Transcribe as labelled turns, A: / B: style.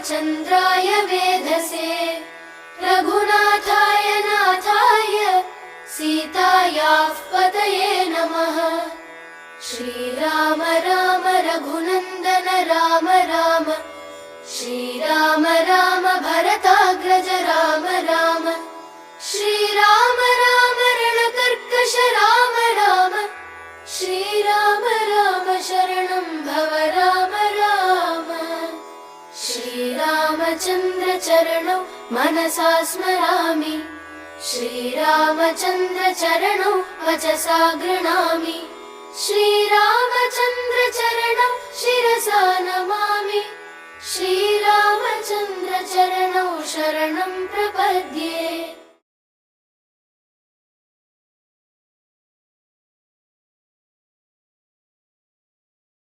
A: रामचन्द्राय वेधसे रघुनाथाय नाथाय सीतायाः पतये नमः। श्रीराम राम रघुनन्दन राम राम श्रीराम राम भरताग्रज राम राम श्रीराम राम रणकर्कश राम राम श्रीराम राम शरणं भव राम राम। श्रीरामचन्द्र चरणौ मनसा स्मरामि श्रीरामचन्द्र चरणौ वचसा गृह्णामि श्रीरामचन्द्र चरणौ शिरसा नमामि श्रीरामचन्द्र चरणौ शरणं प्रपद्ये।